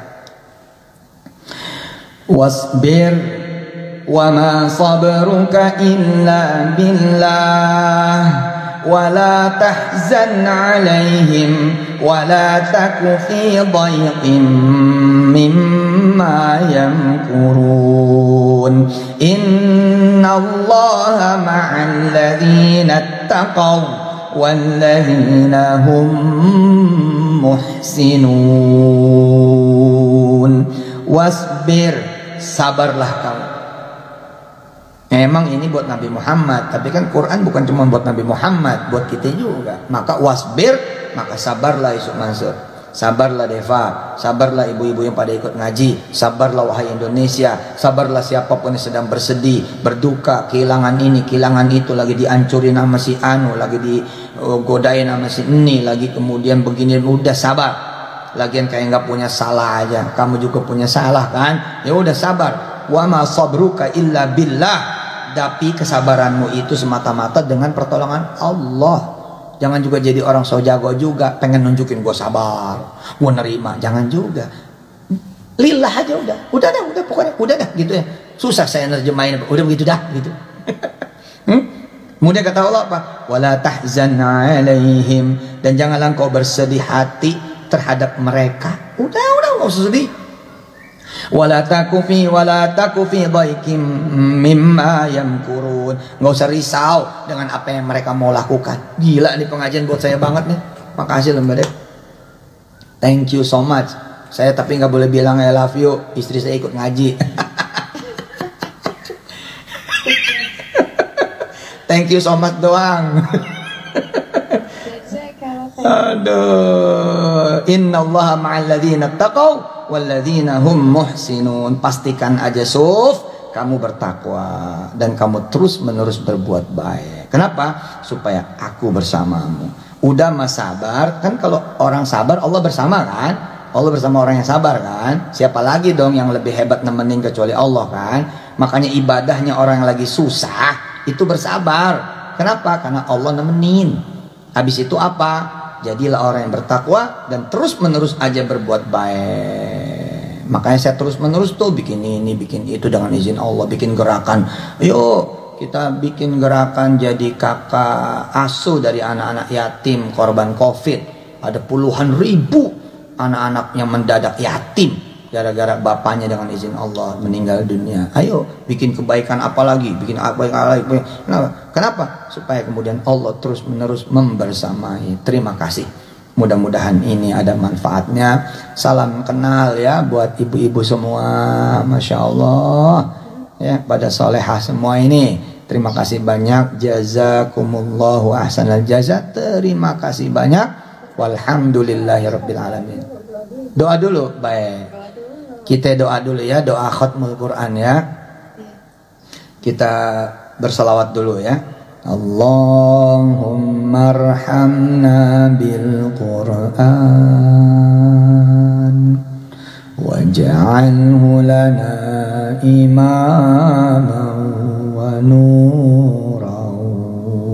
Wasbir wa ma sabruka illa billah wa la tahzan alaihim wa la taku fi dhayqin mimma yamkurun. Innallaha ma'al ladzina taqaw wal ladzina hum muhsinun. Wasbir, sabarlah kamu. Emang ini buat Nabi Muhammad, tapi kan Quran bukan cuma buat Nabi Muhammad, buat kita juga. Maka wasbir, maka sabarlah Yusuf Mansur, sabarlah Deva, sabarlah ibu-ibu yang pada ikut ngaji, sabarlah wahai Indonesia, sabarlah siapapun yang sedang bersedih, berduka, kehilangan ini, kehilangan itu, lagi dihancurin sama si Anu, lagi digodain sama si ini, lagi kemudian begini, udah sabar. Lagian kayak nggak punya salah aja, kamu juga punya salah kan? Ya udah sabar. Wa ma sabruka illa billah. Tapi kesabaranmu itu semata-mata dengan pertolongan Allah. Jangan juga jadi orang so jago juga, pengen nunjukin gue sabar, gue nerima. Jangan juga. Lillah aja udah pokoknya udah dah gitu ya. Susah saya nerjemahin, udah begitu dah gitu. Kemudian kata Allah apa? Wala tahzan 'alaihim, dan janganlah engkau bersedih hati terhadap mereka. Udah enggak usah sedih. Wala takufi dhaikim mimma yamkurun. Enggak usah risau dengan apa yang mereka mau lakukan. Gila nih pengajian buat saya banget nih. Makasih loh Mbak Dep. Thank you so much. Saya tapi nggak boleh bilang I love you. Istri saya ikut ngaji. Thank you so much doang. Aduh, innallaha ma'al ladzina taqaw wal ladzina hum muhsinun. Pastikan aja kamu bertakwa dan kamu terus-menerus berbuat baik. Kenapa? Supaya aku bersamamu. Udah mas sabar, kan kalau orang sabar Allah bersama kan? Allah bersama orang yang sabar kan? Siapa lagi dong yang lebih hebat nemenin kecuali Allah kan? Makanya ibadahnya orang yang lagi susah itu bersabar. Kenapa? Karena Allah nemenin. Habis itu apa? Jadilah orang yang bertakwa dan terus menerus aja berbuat baik. Makanya saya terus menerus tuh bikin ini, bikin itu dengan izin Allah, bikin gerakan. Yuk kita bikin gerakan jadi kakak asuh dari anak-anak yatim korban COVID. Ada puluhan ribu anak-anak yang mendadak yatim gara-gara bapaknya dengan izin Allah meninggal dunia. Ayo bikin kebaikan apa lagi, bikin apa lagi. Kenapa? Supaya kemudian Allah terus menerus membersamai. Terima kasih. Mudah-mudahan ini ada manfaatnya. Salam kenal ya buat ibu-ibu semua. Masya Allah ya, pada solehah semua ini. Terima kasih banyak. Jazakumullahu ahsanal jazaa. Terima kasih banyak. Walhamdulillahirabbil alamin. Doa dulu, baik. Kita doa dulu ya, doa khatmul Quran ya. Kita bersalawat dulu ya. Allahumma arhamna bil Quran waj'alhu lana imaman wa nuran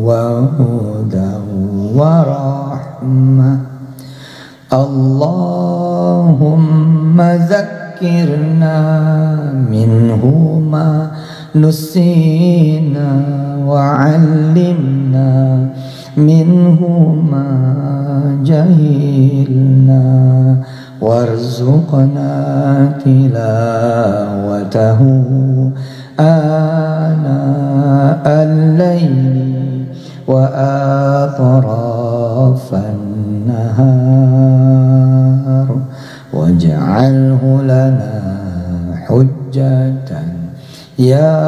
wa hudan wa rahmah. Allahumma ذكرنا منه ما نسينا وعلمنا منه ما جهلنا وارزقنا تلاوته آناء الليل وأطراف النهار واجعله لنا حجة يا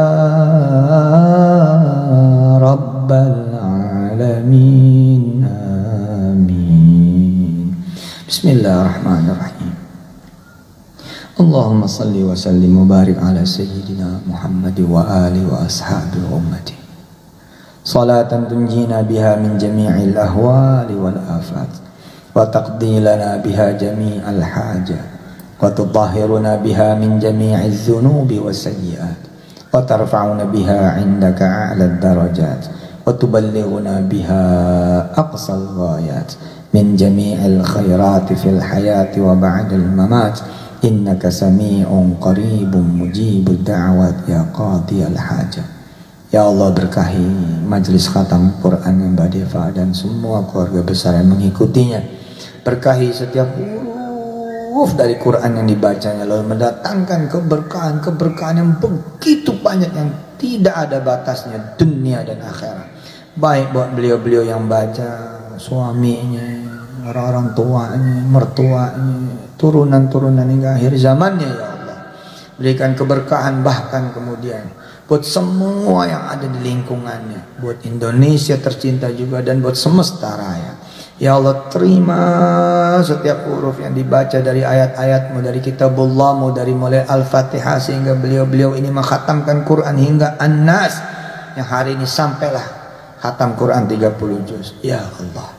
رب العالمين آمين. بسم الله الرحمن الرحيم. اللهم صل وسلم وبارك على سيدنا محمد وآله وأصحابه وأمته صلاة تنجينا بها من جميع الأهوال والآفات وتقضي لنا بها جميع الحاجات وتطهرنا بها من جميع الذنوب والسيئات وترفعنا بها عندك أعلى الدرجات وتبلغنا بها أقصى الغايات من جميع الخيرات في الحياة وبعد الممات إنك سميع قريب مجيب الدعوات يا قاضي الحاجة. Ya Allah, berkahi majelis khatam Quran yang Mbak Deva dan semua keluarga besar yang mengikutinya. Berkahi setiap huruf dari Quran yang dibacanya, lalu mendatangkan keberkahan yang begitu banyak yang tidak ada batasnya dunia dan akhirat. Baik buat beliau-beliau yang baca, suaminya, orang-orang tuanya, mertuanya, turunan-turunan hingga akhir zamannya ya Allah. Berikan keberkahan bahkan kemudian buat semua yang ada di lingkungannya, buat Indonesia tercinta juga dan buat semesta raya. Ya Allah, terima setiap huruf yang dibaca dari ayat-ayat-Mu, dari kitabullah-Mu, dari mulai Al-Fatihah sehingga beliau-beliau ini mengkhatamkan Quran hingga An-Nas yang hari ini sampailah khatam Quran 30 juz. Ya Allah,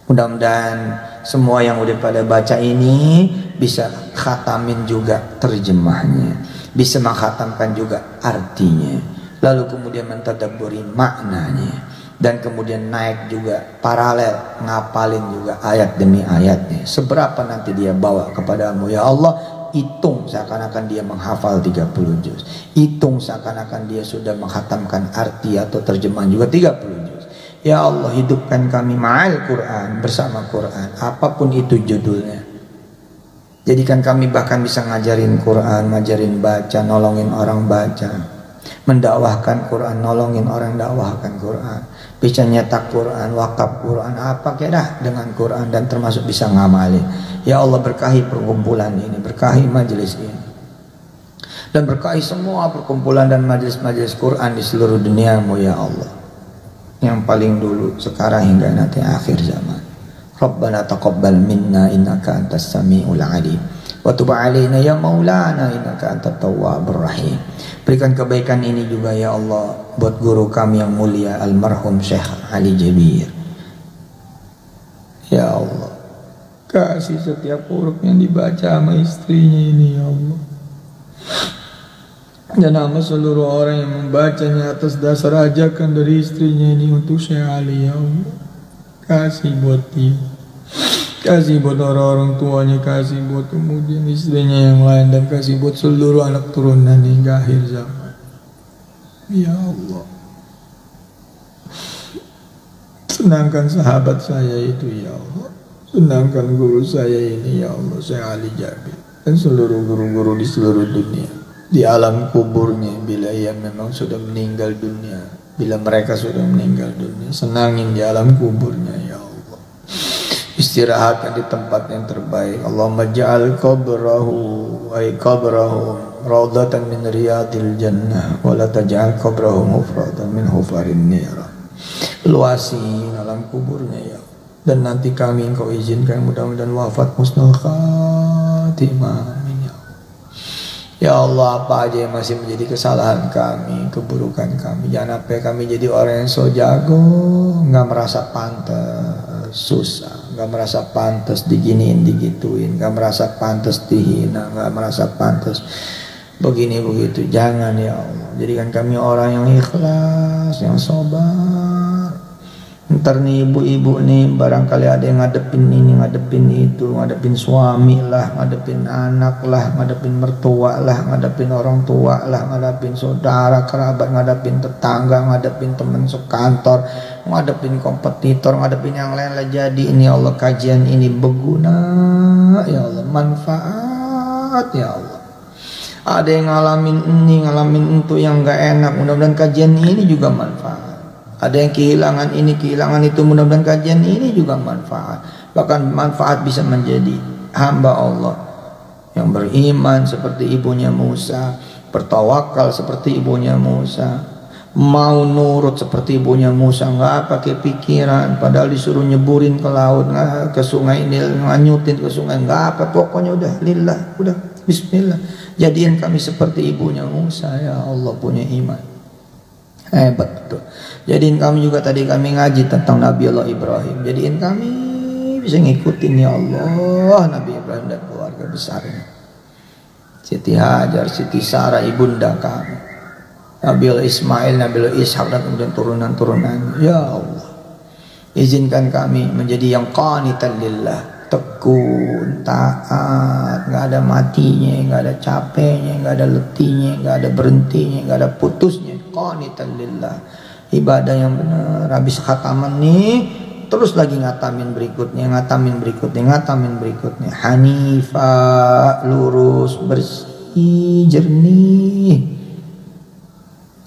mudah-mudahan semua yang udah pada baca ini bisa khatamin juga terjemahnya, bisa mengkhatamkan juga artinya, lalu kemudian mentadabburi maknanya, dan kemudian naik juga paralel ngapalin juga ayat demi ayatnya. Seberapa nanti dia bawa kepadamu ya Allah, hitung seakan-akan dia menghafal 30 juz, hitung seakan-akan dia sudah menghatamkan arti atau terjemahan juga 30 juz. Ya Allah, hidupkan kami ma'al Quran, bersama Quran, apapun itu judulnya. Jadikan kami bahkan bisa ngajarin Quran, ngajarin baca, nolongin orang baca, mendakwahkan Quran, nolongin orang dakwahkan Quran, bisa nyetak Quran, wakaf Quran, apa kira dengan Quran, dan termasuk bisa ngamalin. Ya Allah, berkahi perkumpulan ini, berkahi majelis ini, dan berkahi semua perkumpulan dan majelis-majelis Quran di seluruh dunia-Mu ya Allah, yang paling dulu, sekarang hingga nanti akhir zaman. Rabbana taqabbal minna innaka antas samiul alim wa tub alaina ya maulana innaka antat tawwabur rahim. Berikan kebaikan ini juga ya Allah buat guru kami yang mulia almarhum Syekh Ali Jabir. Ya Allah, kasih setiap huruf yang dibaca sama istrinya ini ya Allah, dan nama seluruh orang yang membacanya atas dasar ajakan dari istrinya ini untuk Syekh Ali ya Allah. Kasih buat dia, kasih buat orang-orang tuanya, kasih buat kemudian istrinya yang lain, dan kasih buat seluruh anak turunan hingga akhir zaman. Ya Allah, senangkan sahabat saya itu ya Allah, senangkan guru saya ini ya Allah, Syekh Ali Jabir, dan seluruh guru-guru di seluruh dunia, di alam kuburnya bila ia memang sudah meninggal dunia, bila mereka sudah meninggal dunia, senangin di alam kuburnya ya Allah, istirahatkan di tempat yang terbaik. Allahumma ja'al qabrahu ay qabrahum raudatan min riyadil jannah wa la taj'al qabrahum hufratan min hufarin nira. Luasi alam kuburnya ya, dan nanti kami Engkau izinkan mudah-mudahan wafat husnul khatimah. Ya Allah, apa aja yang masih menjadi kesalahan kami, keburukan kami, jangan sampai kami jadi orang yang so jago, nggak merasa pantas susah, nggak merasa pantas diginiin, digituin, nggak merasa pantas dihina, nggak merasa pantas begini begitu. Jangan ya Allah, jadikan kami orang yang ikhlas, yang sabar. Ntar nih ibu-ibu nih barangkali ada yang ngadepin ini, ngadepin itu, ngadepin suami lah, ngadepin anak lah, ngadepin mertua lah, ngadepin orang tua lah, ngadepin saudara, kerabat, ngadepin tetangga, ngadepin teman sekantor, ngadepin kompetitor, ngadepin yang lain lah. Jadi ini ya Allah, kajian ini berguna ya Allah, manfaat ya Allah. Ada yang ngalamin ini, ngalamin itu yang gak enak, mudah-mudahan kajian ini juga manfaat. Ada yang kehilangan ini, kehilangan itu, mudah-mudahan kajian ini juga manfaat. Bahkan manfaat bisa menjadi hamba Allah yang beriman seperti ibunya Musa, bertawakal seperti ibunya Musa, mau nurut seperti ibunya Musa, nggak pakai pikiran, padahal disuruh nyeburin ke laut, ke sungai ini, nganyutin ke sungai, nggak apa, pokoknya udah lillah, udah bismillah. Jadikan kami seperti ibunya Musa ya Allah, punya iman hebat betul. Jadiin kami juga, tadi kami ngaji tentang Nabi Allah Ibrahim, jadiin kami bisa ngikutin ya Allah Nabi Ibrahim dan keluarga besarnya, Siti Hajar, Siti Sarah, ibunda kami, Nabi Allah Ismail, Nabi Allah Ishak, dan kemudian turunan-turunannya. Ya Allah, izinkan kami menjadi yang qanitan lillah, tekun, taat, nggak ada matinya, nggak ada capeknya, nggak ada letihnya, nggak ada berhentinya, nggak ada putusnya. Qanitan lillah, ibadah yang benar. Habis khataman nih, terus lagi ngatamin berikutnya, ngatamin berikutnya, ngatamin berikutnya. Hanifah, lurus, bersih, jernih.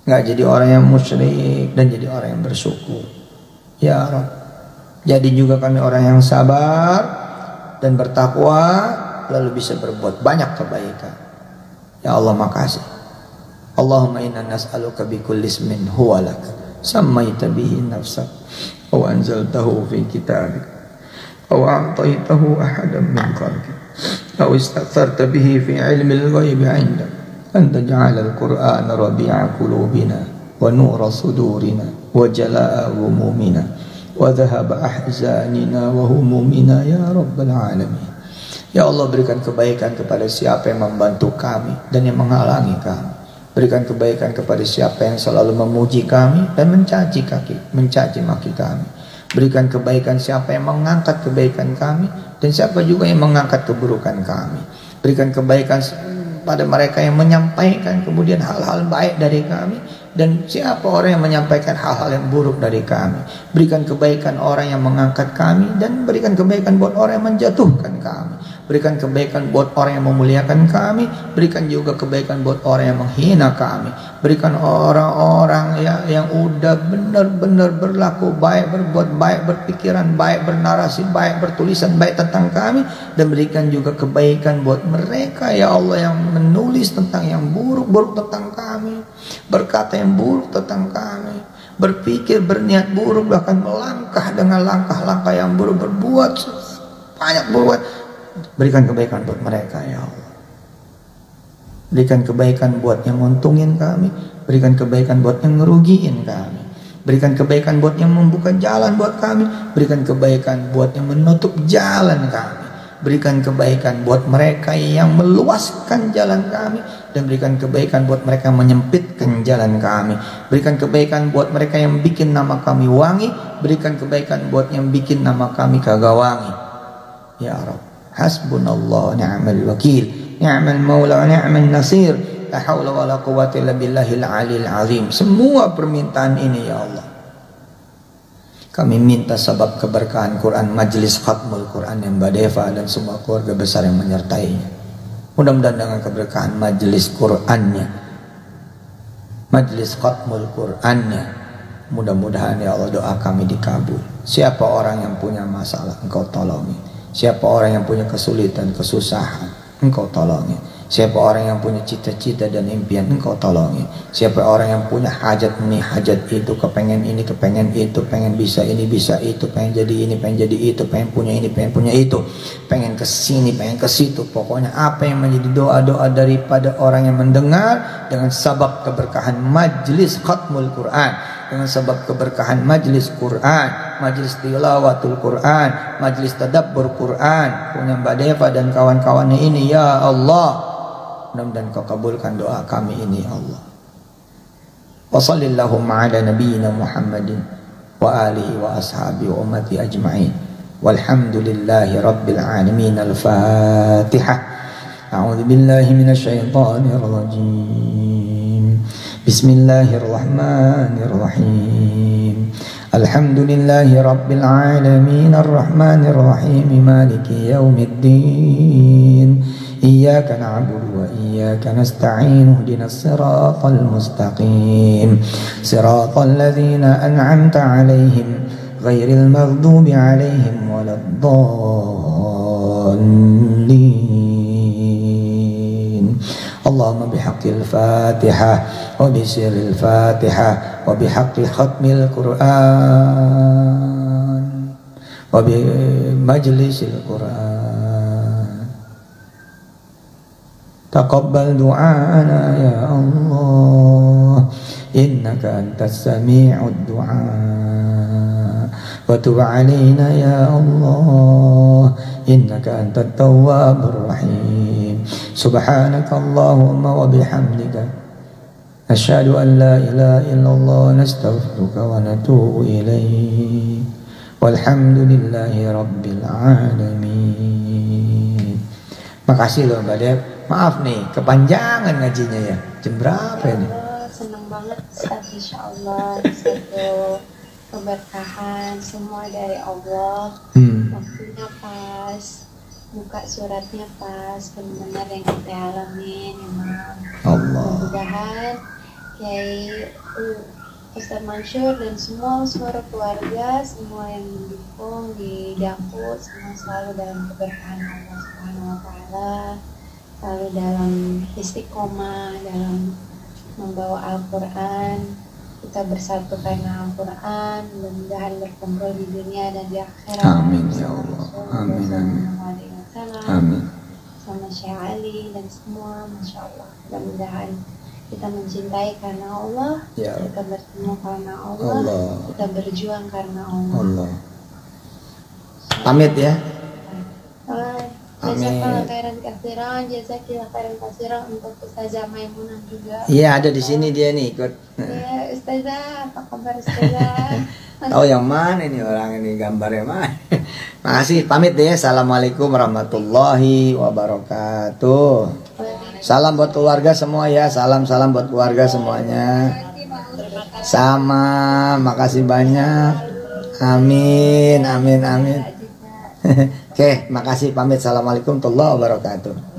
Nggak jadi orang yang musyrik, dan jadi orang yang bersyukur. Ya Rabb, jadi juga kami orang yang sabar dan bertakwa, lalu bisa berbuat banyak kebaikan. Ya Allah, makasih. Allahumma inna nas'aluka bi kulli ismin huwa lak sammaita bihi nafsak aw anzaltahu fi kitabik aw a'taitahu ahadan min khalqik aw istaghfarta bihi fi 'ilmil ghaibi 'indak an taj'ala al-Qur'ana rabi'a qulubina wa nura sudurina wa jalaa'a humumina wa dhahaba ahzanina wa humumina ya rabbal alamin. Ya Allah, berikan kebaikan kepada siapa yang membantu kami dan yang menghalangi kami. Berikan kebaikan kepada siapa yang selalu memuji kami dan mencaci maki kami. Berikan kebaikan siapa yang mengangkat kebaikan kami, dan siapa juga yang mengangkat keburukan kami. Berikan kebaikan kepada mereka yang menyampaikan kemudian hal-hal baik dari kami, dan siapa orang yang menyampaikan hal-hal yang buruk dari kami. Berikan kebaikan orang yang mengangkat kami, dan berikan kebaikan buat orang yang menjatuhkan kami. Berikan kebaikan buat orang yang memuliakan kami, berikan juga kebaikan buat orang yang menghina kami. Berikan orang-orang yang udah benar-benar berlaku baik, berbuat baik, berpikiran baik, bernarasi baik, bertulisan baik tentang kami, dan berikan juga kebaikan buat mereka ya Allah yang menulis tentang yang buruk-buruk tentang kami, berkata yang buruk tentang kami, berpikir berniat buruk, bahkan melangkah dengan langkah-langkah yang buruk, berbuat banyak berbuat. Berikan kebaikan buat mereka ya Allah. Berikan kebaikan buat yang nguntungin kami, berikan kebaikan buat yang ngerugiin kami, berikan kebaikan buat yang membuka jalan buat kami, berikan kebaikan buat yang menutup jalan kami, berikan kebaikan buat mereka yang meluaskan jalan kami, dan berikan kebaikan buat mereka yang menyempitkan jalan kami. Berikan kebaikan buat mereka yang bikin nama kami wangi, berikan kebaikan buat yang bikin nama kami kagak wangi ya Rabb. Hasbunallah ni'mal wakil, ni'mal maula wa ni'mal nasir, la haula wa la quwwata illa billahil aliyil azim. Semua permintaan ini ya Allah, kami minta sebab keberkahan Quran, majlis khatmul Quran yang Mbak Deva dan semua keluarga besar yang menyertainya. Mudah-mudahan dengan keberkahan majlis Qurannya, majlis khatmul Qurannya, mudah-mudahan ya Allah doa kami dikabul. Siapa orang yang punya masalah, Engkau tolongi. Siapa orang yang punya kesulitan, kesusahan, Engkau tolongi. Siapa orang yang punya cita-cita dan impian, Engkau tolongi. Siapa orang yang punya hajat ini, hajat itu, kepengen ini, kepengen itu, pengen bisa ini, bisa itu, pengen jadi ini, pengen jadi itu, pengen punya ini, pengen punya itu, pengen kesini, pengen ke situ. Pokoknya apa yang menjadi doa-doa daripada orang yang mendengar, dengan sebab keberkahan majlis khatmul Quran, dengan sebab keberkahan majlis Quran, majlis tilawatul Quran, majlis tadabbur Quran punya Mbak Deva dan kawan-kawannya ini ya Allah. Mudah-mudahan Kau kabulkan doa kami ini ya Allah. Wa sallallahu ala nabiyyina Muhammadin wa alihi wa ashabihi wa ummati ajma'in. Walhamdulillahi rabbil alamin. Al-Fatihah. A'udzu billahi minasy syaithanir rajim. Bismillahirrahmanirrahim. Alhamdulillahi rabbil alamin arrahmanir rahim maliki yaumiddin. Iyyaka na'budu wa iyyaka nasta'in ihdinas siratal mustaqim siratal ladzina an'amta 'alaihim ghairil maghdubi 'alaihim waladdallin. Allahumma bihaqqil Fatihah wa bisirril Fatihah wa bihaqqi khatmil Qur'an wa bi majlisil Qur'an. Taqabbal du'ana ya Allah, innaka antas sami'ud du'a, wa tub 'alaina ya Allah, innaka antat tawwabur rahim. Subhanaka Allahumma wa bihamdika asyhadu an la ilaha illallah, nastaghfiruka wa natubu ilaik. Walhamdulillahi rabbil alamin. Makasih loh Mbak Dev. Maaf nih, kepanjangan ngajinya ya. Jam berapa ini? Senang banget Ustaz, Insya Allah. Satu keberkahan semua dari Allah. Waktunya pas, buka suratnya pas, benar-benar yang kita alamin Imam. Allah. Mudah-mudahan Kiai Ustaz Mansur dan semua keluarga, semua yang mendukung di Jakut, semua selalu dalam keberkahan Allah Subhanahu wa Ta'ala, selalu dalam istiqomah dalam membawa Al-Quran. Kita bersatu karena Al-Quran, mudah-mudahan berkumpul di dunia dan di akhirat. Amin ya Allah. Amin. Amin. Sama Syekh Ali dan semua, Masya Allah. Mudah-mudahan kita mencintai karena Allah, Ya. kita bertemu karena Allah, kita berjuang karena Allah. Allah. Pamit ya. Jazakallah khairan katsiran, jazakillah khairan katsiran untuk Ustazah Maimunah juga. Iya, ada di sini dia nih ikut. Ya, Ustazah, apa kabar Ustazah? Tahu yang mana ini orang ini, gambarnya mana? Makasih, pamit deh. Assalamualaikum warahmatullahi wabarakatuh. Salam buat keluarga semua ya. Salam-salam buat keluarga semuanya. Sama, makasih banyak. Amin, amin, amin. Oke, makasih, pamit. Assalamualaikum warahmatullahi wabarakatuh.